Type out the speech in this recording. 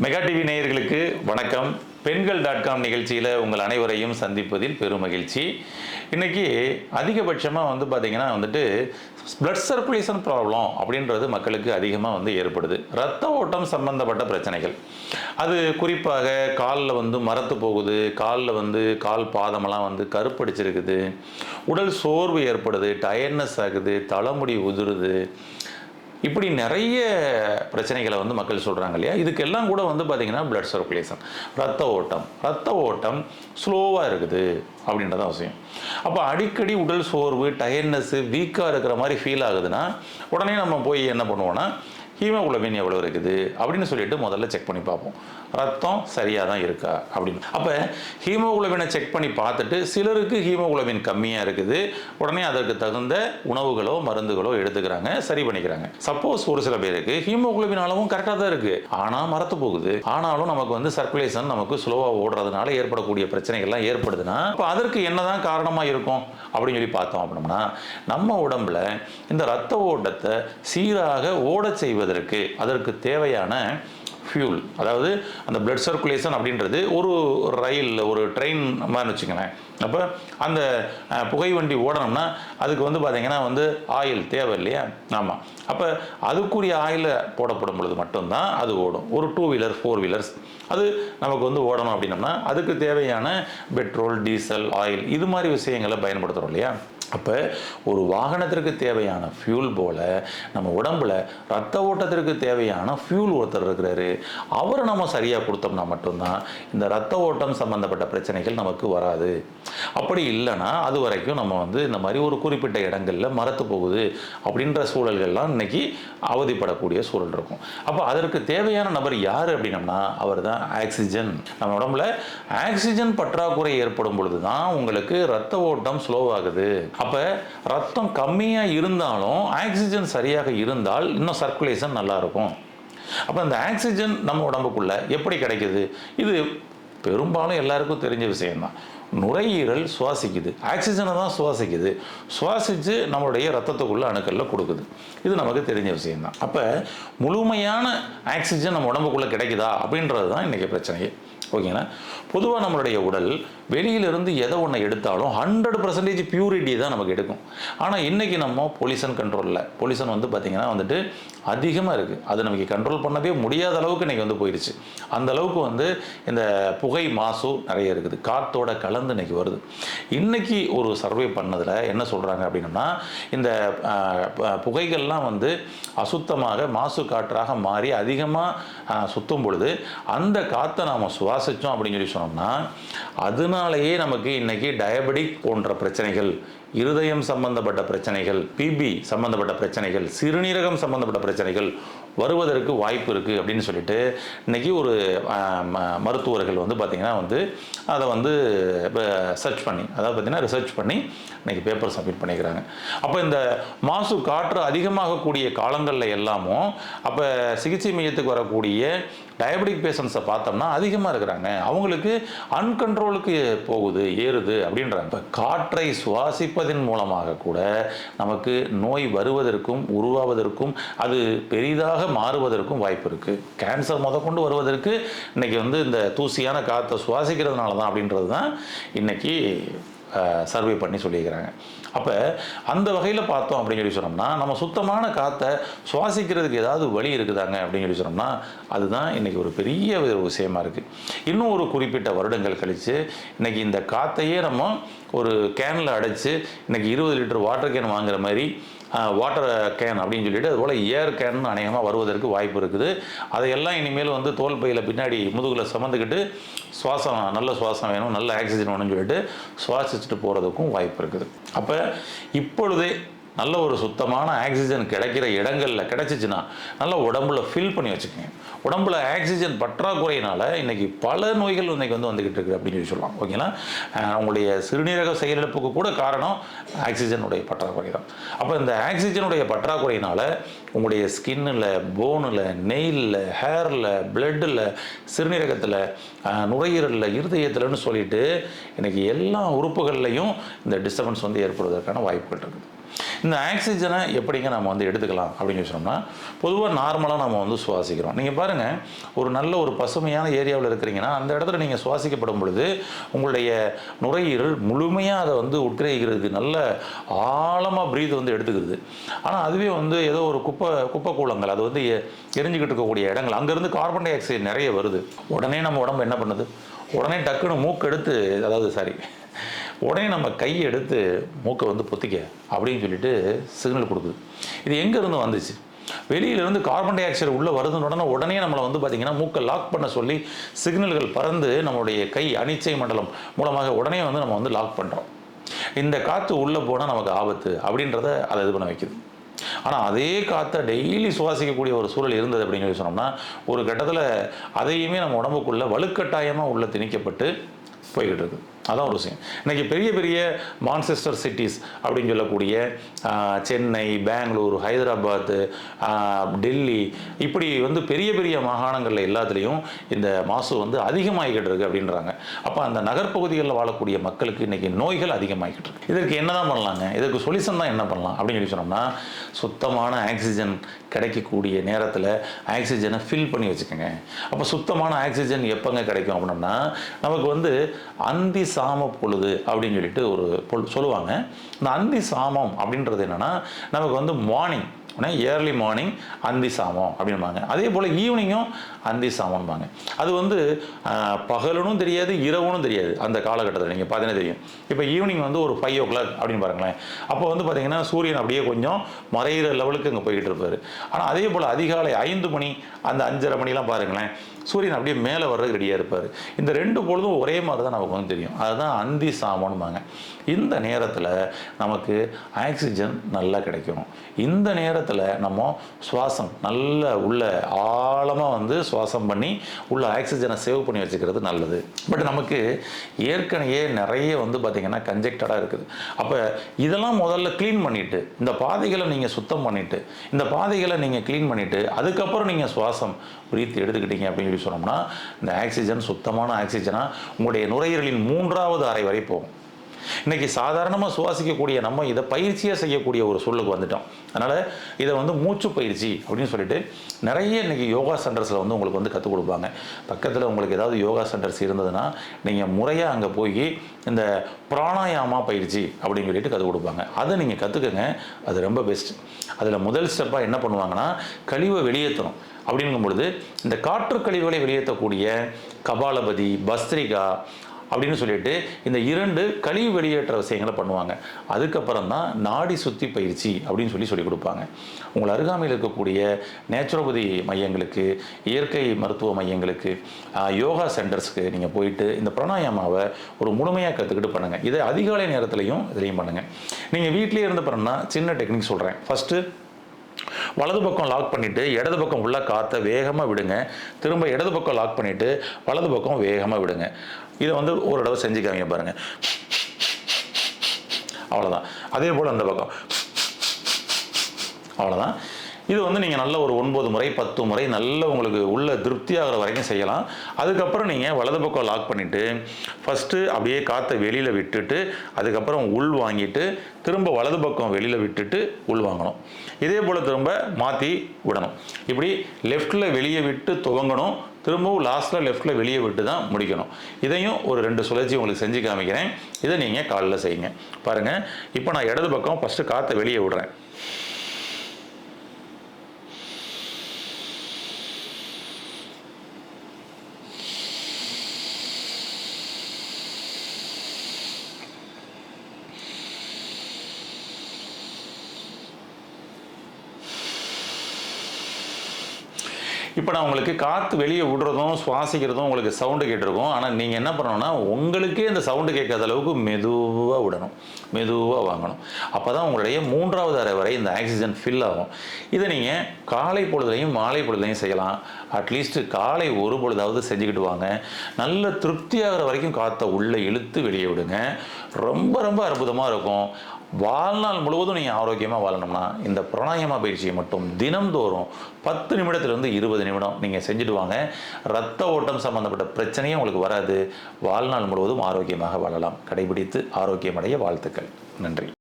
Mega TV நேயர்களுக்கு வணக்கம். பெண்கள்.com நிகழ்ச்சியில் உங்கள் அனைவரையும் சந்திப்பதில் பெரும் மகிழ்ச்சி. இன்றைக்கி அதிகபட்சமாக பார்த்திங்கன்னா பிளட் சர்க்குலேஷன் ப்ராப்ளம் அப்படின்றது மக்களுக்கு அதிகமாக ஏற்படுது. இரத்த ஓட்டம் சம்பந்தப்பட்ட பிரச்சனைகள், அது குறிப்பாக காலில் மரத்து போகுது, காலில் கால் பாதமெல்லாம் கருப்படிச்சிருக்குது, உடல் சோர்வு ஏற்படுது, டயர்ட்னஸ் ஆகுது, தலைமுடி உதிருது, இப்படி நிறைய பிரச்சனைகளை மக்கள் சொல்கிறாங்க இல்லையா. இதுக்கெல்லாம் கூட பார்த்திங்கன்னா பிளட் சர்க்குலேஷன், ரத்த ஓட்டம் ஸ்லோவாக இருக்குது அப்படின்றத அவசியம். அப்போ அடிக்கடி உடல் சோர்வு, டயர்ட்னஸ்ஸு, வீக்காக இருக்கிற மாதிரி ஃபீல் ஆகுதுன்னா உடனே நம்ம போய் என்ன பண்ணுவோன்னா ஹீமோகுளோபின் எவ்வளோ இருக்குது அப்படின்னு சொல்லிட்டு முதல்ல செக் பண்ணி பார்ப்போம். ரத்தம் சரியாக தான் இருக்கா அப்படின்னு. அப்போ ஹீமோகுளோபினை செக் பண்ணி பார்த்துட்டு சிலருக்கு ஹீமோகுளோபின் கம்மியாக இருக்குது, உடனே அதற்கு தகுந்த உணவுகளோ மருந்துகளோ எடுத்துக்கிறாங்க, சரி பண்ணிக்கிறாங்க. சப்போஸ் ஒரு சில பேருக்கு ஹீமோகுளோபின் அளவும் கரெக்டாக தான் இருக்குது, ஆனால் மரத்து போகுது, ஆனாலும் நமக்கு சர்க்குலேஷன் நமக்கு ஸ்லோவாக ஓடுறதுனால ஏற்படக்கூடிய பிரச்சனைகள்லாம் ஏற்படுதுன்னா அப்போ அதற்கு என்னதான் காரணமாக இருக்கும் அப்படின்னு சொல்லி பார்த்தோம் அப்படின்னா, நம்ம உடம்புல இந்த ரத்த ஓட்டத்தை சீராக ஓட செய்வதற்கு அதற்கு தேவையான ஃபியூல், அதாவது அந்த பிளட் சர்க்குலேஷன் அப்படின்றது ஒரு ரயில், ஒரு ட்ரெயின் மாதிரி வச்சுக்கோங்களேன். அப்போ அந்த புகை வண்டி ஓடணும்னா அதுக்கு பார்த்திங்கன்னா ஆயில் தேவை இல்லையா. ஆமாம். அப்போ அதுக்குரிய ஆயிலை போடப்படும் பொழுது மட்டும்தான் அது ஓடும். ஒரு 2 வீலர் 4 வீலர்ஸ் அது நமக்கு ஓடணும் அப்படின்னம்னா அதுக்கு தேவையான பெட்ரோல், டீசல், ஆயில் இது மாதிரி விஷயங்களை பயன்படுத்துகிறோம் இல்லையா. அப்போ ஒரு வாகனத்திற்கு தேவையான ஃபியூல் போல் நம்ம உடம்புல ரத்த ஓட்டத்திற்கு தேவையான ஃபியூல் ஒருத்தர் இருக்கிறாரு. அவரை நம்ம சரியாக கொடுத்தோம்னா மட்டும்தான் இந்த ரத்த ஓட்டம் சம்மந்தப்பட்ட பிரச்சனைகள் நமக்கு வராது. அப்படி இல்லைன்னா அது வரைக்கும் நம்ம இந்த மாதிரி ஒரு குறிப்பிட்ட இடங்களில் மரத்து போகுது அப்படின்ற சூழல்கள்லாம் இன்னைக்கு அவதிப்படக்கூடிய சூழல் இருக்கும். அப்போ அதற்கு தேவையான நபர் யார் அப்படின்னம்னா அவர் தான் ஆக்சிஜன். நம்ம உடம்புல ஆக்சிஜன் பற்றாக்குறை ஏற்படும் பொழுது தான் உங்களுக்கு ரத்த ஓட்டம் ஸ்லோவாகுது. அப்போ ரத்தம் கம்மியாக இருந்தாலும் ஆக்சிஜன் சரியாக இருந்தால் இன்னும் சர்க்குலேஷன் நல்லா இருக்கும். அப்போ இந்த ஆக்சிஜன் நம்ம உடம்புக்குள்ள எப்படி கிடைக்குது? இது பெரும்பாலும் எல்லாருக்கும் தெரிஞ்ச விஷயம்தான். நுரையீரல் சுவாசிக்குது, ஆக்சிஜனை தான் சுவாசிக்குது, சுவாசித்து நம்மளுடைய ரத்தத்துக்குள்ள அணுக்களில் கொடுக்குது. இது நமக்கு தெரிஞ்ச விஷயம்தான். அப்போ முழுமையான ஆக்சிஜன் நம்ம உடம்புக்குள்ளே கிடைக்குதா அப்படின்றது தான் இன்றைக்கி பிரச்சனையே. ஓகேங்களா. பொதுவாக நம்மளுடைய உடல் வெளியிலிருந்து எதை ஒன்று எடுத்தாலும் 100% பியூரிட்டி தான் நமக்கு எடுக்கும். ஆனால் இன்றைக்கி நம்ம பொல்யூஷன் பார்த்திங்கன்னா அதிகமாக இருக்குது. அது நமக்கு கண்ட்ரோல் பண்ணவே முடியாத அளவுக்கு இன்றைக்கி போயிடுச்சு. அந்த அளவுக்கு இந்த புகை மாசு நிறைய இருக்குது, காற்றோட கலந்து இன்றைக்கி வருது. இன்றைக்கி ஒரு சர்வே பண்ணதில் என்ன சொல்கிறாங்க அப்படின்னா, இந்த புகைகள்லாம் அசுத்தமாக மாசு காற்றாக மாறி அதிகமாக சுற்றும் பொழுது அந்த காற்றை நாம் சுவாசித்தோம் அப்படின்னு சொல்லி சொன்னோம்னா அதனாலேயே நமக்கு இன்றைக்கி டயபெட்டிக் போன்ற பிரச்சனைகள், இருதயம் சம்பந்தப்பட்ட பிரச்சனைகள், பிபி சம்பந்தப்பட்ட பிரச்சனைகள், சிறுநீரகம் சம்பந்தப்பட்ட பிரச்சனைகள் வருவதற்கு வாய்ப்பு இருக்குது அப்படின்னு சொல்லிட்டு இன்றைக்கி ஒரு மருத்துவர்கள் பார்த்திங்கன்னா அதை சர்ச் பண்ணி, அதாவது பார்த்திங்கன்னா ரிசர்ச் பண்ணி இன்றைக்கி பேப்பர் சப்மிட் பண்ணிக்கிறாங்க. அப்போ இந்த மாசு காற்று அதிகமாகக்கூடிய காலங்களில் எல்லாமும் அப்போ சிகிச்சை மையத்துக்கு வரக்கூடிய டயபெட்டிக் பேஷண்ட்ஸை பார்த்தோம்னா அதிகமாக இருக்கிறாங்க. அவங்களுக்கு அன்கண்ட்ரோலுக்கு போகுது, ஏறுது அப்படின்றாங்க. இப்போ காற்றை சுவாசிப்பதன் மூலமாக கூட நமக்கு நோய் வருவதற்கும் உருவாவதற்கும் அது பெரிதாக மாறுவதற்கும் வாய்ப்பு இருக்குது. கேன்சர் முதற்கொண்டு வருவதற்கு இன்றைக்கி இந்த தூசியான காற்றை சுவாசிக்கிறதுனால தான் அப்படின்றது தான் இன்றைக்கி சர்வே பண்ணி சொல்லியிருக்கிறாங்க. அப்போ அந்த வகையில் பார்த்தோம் அப்படின்னு சொல்லி சொன்னோம்னா நம்ம சுத்தமான காற்றை சுவாசிக்கிறதுக்கு ஏதாவது வழி இருக்குதாங்க அப்படின்னு சொல்லி சொன்னோம்னா அதுதான் இன்றைக்கி ஒரு பெரிய ஒரு விஷயமா இருக்குது. இன்னும் ஒரு குறிப்பிட்ட வருடங்கள் கழித்து இன்றைக்கி இந்த காற்றையே நம்ம ஒரு கேனில் அடைச்சி இன்றைக்கி 20 லிட்டர் வாட்டர் கேன் வாங்குற மாதிரி வாட்டர் கேன் அப்படின்னு சொல்லிட்டு அதுபோல் ஏர் கேன் அநேகமாக வருவதற்கு வாய்ப்பு இருக்குது. அதையெல்லாம் இனிமேல் தோல் பையில் பின்னாடி முதுகில் சுமந்துக்கிட்டு நல்ல சுவாசம் வேணும், நல்ல ஆக்சிஜன் வேணும்னு சொல்லிட்டு சுவாசிச்சுட்டு போகிறதுக்கும் வாய்ப்பு இருக்குது. அப்போ இப்பொழுதே நல்ல ஒரு சுத்தமான ஆக்சிஜன் கிடைக்கிற இடங்களில் கிடச்சிச்சின்னா நல்லா உடம்புல ஃபில் பண்ணி வச்சுக்கோங்க. உடம்புல ஆக்சிஜன் பற்றாக்குறையினால் இன்றைக்கி பல நோய்கள் இன்றைக்கி வந்துக்கிட்டு இருக்குது அப்படின்னு சொல்லி சொல்லலாம். ஓகேங்களா. உங்களுடைய சிறுநீரக செயலிழப்புக்கு கூட காரணம் ஆக்சிஜனுடைய பற்றாக்குறை தான். அப்போ இந்த ஆக்சிஜனுடைய பற்றாக்குறையினால் உங்களுடைய ஸ்கின்னில், போனில், நெயிலில், ஹேரில், பிளட்டில், சிறுநீரகத்தில், நுரையீரலில், இருதயத்தில்னு சொல்லிட்டு இன்றைக்கி எல்லா உறுப்புகள்லையும் இந்த டிஸ்டர்பன்ஸ் ஏற்படுவதற்கான வாய்ப்புகள் இருக்குது. இந்த ஆக்சிஜனை எப்படிங்க நம்ம வந்து எடுத்துக்கலாம் அப்படின்னு சொன்னோம்னா, பொதுவாக நார்மலாக நம்ம வந்து சுவாசிக்கிறோம். நீங்கள் பாருங்கள், ஒரு நல்ல ஒரு பசுமையான ஏரியாவில் இருக்கிறீங்கன்னா அந்த இடத்துல நீங்கள் சுவாசிக்கப்படும் பொழுது உங்களுடைய நுரையீரல் முழுமையாக அதை வந்து உட்கிரகிக்கிறதுக்கு நல்ல ஆழமாக ப்ரீத் வந்து எடுத்துக்கிறது. ஆனால் அதுவே வந்து ஏதோ ஒரு குப்பை கூலங்கள், அது வந்து எரிஞ்சுக்கிட்டு இருக்கக்கூடிய இடங்கள், அங்கேருந்து கார்பன் டை ஆக்சைடு நிறைய வருது. உடனே நம்ம உடம்பு என்ன பண்ணுது? உடனே டக்குன்னு மூக்கு எடுத்து, உடனே நம்ம கையை எடுத்து மூக்கை வந்து பொத்திக்க அப்படின்னு சொல்லிட்டு சிக்னல் கொடுக்குது. இது எங்கேருந்து வந்துச்சு? வெளியிலேருந்து கார்பன் டை ஆக்சைடு உள்ளே வருதுன்னு உடனே நம்மளை வந்து பார்த்திங்கன்னா மூக்கை லாக் பண்ண சொல்லி சிக்னல்கள் பறந்து நம்மளுடைய கை அனிச்சை மண்டலம் மூலமாக உடனே வந்து நம்ம வந்து லாக் பண்ணுறோம். இந்த காற்று உள்ளே போனால் நமக்கு ஆபத்து அப்படின்றத அதை இது பண்ண வைக்குது. ஆனால் அதே காற்றை டெய்லி சுவாசிக்கக்கூடிய ஒரு சூழல் இருந்தது அப்படின்னு சொல்லி சொன்னோம்னா, ஒரு கட்டத்தில் அதையுமே நம்ம உடம்புக்குள்ளே வலுக்கட்டாயமாக உள்ள திணிக்கப்பட்டு போய்கிட்டு இருக்குது. அதான் ஒரு விஷயம். இன்றைக்கி பெரிய பெரிய மான்செஸ்டர் சிட்டிஸ் அப்படின்னு சொல்லக்கூடிய சென்னை, பெங்களூர், ஹைதராபாத்து, டெல்லி, இப்படி வந்து பெரிய பெரிய மாகாணங்களில் எல்லாத்துலேயும் இந்த மாசு வந்து அதிகமாகிக்கிட்டு இருக்குது அப்படின்றாங்க. அப்போ அந்த நகர்ப்பகுதிகளில் வாழக்கூடிய மக்களுக்கு இன்றைக்கி நோய்கள் அதிகமாகிக்கிட்டு இருக்கு. இதற்கு என்ன தான் பண்ணலாங்க? இதற்கு சொல்யூஷன் தான் என்ன பண்ணலாம் அப்படின்னு சொல்லி சொன்னோம்னா, சுத்தமான ஆக்சிஜன் கிடைக்கக்கூடிய நேரத்தில் ஆக்சிஜனை ஃபில் பண்ணி வச்சுக்கோங்க. அப்போ சுத்தமான ஆக்சிஜன் எப்போங்க கிடைக்கும் அப்படின்னா, நமக்கு வந்து அந்தி சாம பொழுது அப்படின்னு சொல்லிட்டு ஒரு சொல்லுவாங்க. இந்த அந்தி சாமம் அப்படின்றது என்னென்னா, நமக்கு வந்து மார்னிங் ஏர்லி மார்னிங் அந்தி சாமம் அப்படின்பாங்க. அதே போல் ஈவினிங்கும் அந்தி சாமம்பாங்க. அது வந்து பகலுன்னு தெரியாது, இரவுன்னு தெரியாது. அந்த காலகட்டத்தில் நீங்கள் பார்த்தீங்கன்னா தெரியும். இப்போ ஈவினிங் வந்து ஒரு 5 o'clock அப்படின்னு பாருங்களேன். அப்போ வந்து பார்த்தீங்கன்னா சூரியன் அப்படியே கொஞ்சம் மறைகிற லெவலுக்கு இங்கே போய்கிட்டு இருப்பார். ஆனால் அதே போல் அதிகாலை 5 மணி, அந்த 5:30 மணிலாம் பாருங்களேன், சூரியன் அப்படியே மேலே வர்றதுக்கு ரெடியாக இருப்பார். இந்த 2 பொழுதும் ஒரே மாதிரி தான் நமக்கு வந்து தெரியும். அதுதான் அந்தி சாமம்பாங்க. இந்த நேரத்தில் நமக்கு ஆக்சிஜன் நல்லா கிடைக்கும். இந்த நேரத்தில் நம்ம சுவாசம் நல்ல உள்ள ஆழமாக வந்து சுவாசம் பண்ணி உள்ள ஆக்சிஜனை சேவ் பண்ணி வச்சுக்கிறது நல்லது. பட் நமக்கு ஏற்கனவே நிறைய வந்து பார்த்திங்கன்னா கன்ஜெக்டடாக இருக்குது. அப்போ இதெல்லாம் முதல்ல க்ளீன் பண்ணிவிட்டு, இந்த பாதைகளை நீங்கள் சுத்தம் பண்ணிவிட்டு, இந்த பாதைகளை நீங்கள் க்ளீன் பண்ணிவிட்டு, அதுக்கப்புறம் நீங்கள் சுவாசம் பிரீத் எடுத்துக்கிட்டீங்க அப்படின்னு சொல்லி சொன்னோம்னா, இந்த ஆக்சிஜன் சுத்தமான ஆக்சிஜனாக உங்களுடைய நுரையீரலின் 3வது அறை வரை போகும். இன்றைக்கி சாதாரணமாக சுவாசிக்கக்கூடிய நம்ம இதை பயிற்சியாக செய்யக்கூடிய ஒரு சூழலுக்கு வந்துட்டோம். அதனால் இதை வந்து மூச்சு பயிற்சி அப்படின்னு சொல்லிட்டு நிறைய இன்றைக்கி யோகா சென்டர்ஸில் வந்து உங்களுக்கு வந்து கற்றுக் கொடுப்பாங்க. பக்கத்தில் உங்களுக்கு ஏதாவது யோகா சென்டர்ஸ் இருந்ததுன்னா நீங்கள் முறையாக அங்கே போய் இந்த பிராணாயாமா பயிற்சி அப்படின்னு சொல்லிட்டு கற்றுக் கொடுப்பாங்க. அதை நீங்கள் கற்றுக்குங்க. அது ரொம்ப பெஸ்ட். அதில் முதல் ஸ்டெப்பாக என்ன பண்ணுவாங்கன்னா, கழிவை வெளியேற்றணும். அப்படிங்கும் பொழுது இந்த காற்று கழிவுகளை வெளியேற்றக்கூடிய கபாலபதி, பஸ்திரிகா அப்படின்னு சொல்லிட்டு இந்த 2 கழிவு வெளியேற்ற விஷயங்களை பண்ணுவாங்க. அதுக்கப்புறம் தான் நாடி சுத்தி பயிற்சி அப்படின்னு சொல்லிக் கொடுப்பாங்க. உங்கள் அருகாமையில் இருக்கக்கூடிய நேச்சுரோபதி மையங்களுக்கு, இயற்கை மருத்துவ மையங்களுக்கு, யோகா சென்டர்ஸ்க்கு நீங்கள் போயிட்டு இந்த பிராணாயாமாவை ஒரு முழுமையாக கற்றுக்கிட்டு பண்ணுங்கள். இதை அதிகாலை நேரத்துலையும் இதுலையும் பண்ணுங்கள். நீங்கள் வீட்டிலேயே இருந்து பண்ணணும்னா சின்ன டெக்னிக் சொல்கிறேன். ஃபஸ்ட்டு வலது பக்கம் லாக் பண்ணிவிட்டு இடது பக்கம் உள்ள காற்றை வேகமாக விடுங்க. திரும்ப இடது பக்கம் லாக் பண்ணிவிட்டு வலது பக்கம் வேகமாக விடுங்க. இதை வந்து ஒரு தடவை செஞ்சு காமிங்க பாருங்கள். அவ்வளோதான். அதே போல் அந்த பக்கம் அவ்வளோதான். இது வந்து நீங்கள் நல்ல ஒரு 9 முறை 10 முறை நல்ல உங்களுக்கு உள்ள திருப்தி ஆகிற வரைக்கும் செய்யலாம். அதுக்கப்புறம் நீங்கள் வலது பக்கம் லாக் பண்ணிவிட்டு ஃபஸ்ட்டு அப்படியே காற்றை வெளியில் விட்டுட்டு அதுக்கப்புறம் உள் வாங்கிட்டு திரும்ப வலது பக்கம் வெளியில் விட்டுட்டு உள் வாங்கணும். இதே போல் திரும்ப மாற்றி விடணும். இப்படி லெஃப்டில் வெளியே விட்டு துவங்கணும். திரும்பவும் லாஸ்ட்டில் லெஃப்டில் வெளியே விட்டு தான் முடிக்கணும். இதையும் ஒரு 2 சுழற்சி உங்களுக்கு செஞ்சு காமிக்கிறேன். இதை நீங்கள் காலையில் செய்யுங்க. பாருங்கள், இப்போ நான் இடது பக்கம் ஃபஸ்ட்டு காற்றை வெளியே விடுறேன். இப்போ நான் உங்களுக்கு காற்று வெளியே விடுறதும் சுவாசிக்கிறதும் உங்களுக்கு சவுண்டு கேட்டிருக்கும். ஆனால் நீங்கள் என்ன பண்ணணும்னா, உங்களுக்கே அந்த சவுண்டு கேட்காத அளவுக்கு மெதுவாக விடணும், மெதுவாக வாங்கணும். அப்போ தான் உங்களுடைய 3வது அறை வரை இந்த ஆக்சிஜன் ஃபில் ஆகும். இதை நீங்கள் காலை பொழுதுலையும் மாலை பொழுதுலையும் செய்யலாம். அட்லீஸ்ட் காலை ஒரு பொழுதாவது செஞ்சுக்கிட்டு வாங்க. நல்ல திருப்தியாகிற வரைக்கும் காற்றை உள்ளே இழுத்து வெளியே விடுங்க. ரொம்ப ரொம்ப அற்புதமாக இருக்கும். வாழ்நாள் முழுவதும் நீங்கள் ஆரோக்கியமாக வாழணும்னா இந்த பிராணாயாமா பயிற்சியை மட்டும் தினம்தோறும் 10 நிமிடத்திலிருந்து 20 நிமிடம் நீங்கள் செஞ்சுட்டு வாங்க. இரத்த ஓட்டம் சம்பந்தப்பட்ட பிரச்சனையும் உங்களுக்கு வராது. வாழ்நாள் முழுவதும் ஆரோக்கியமாக வாழலாம். கடைபிடித்து ஆரோக்கியமடைய வாழ்த்துக்கள். நன்றி.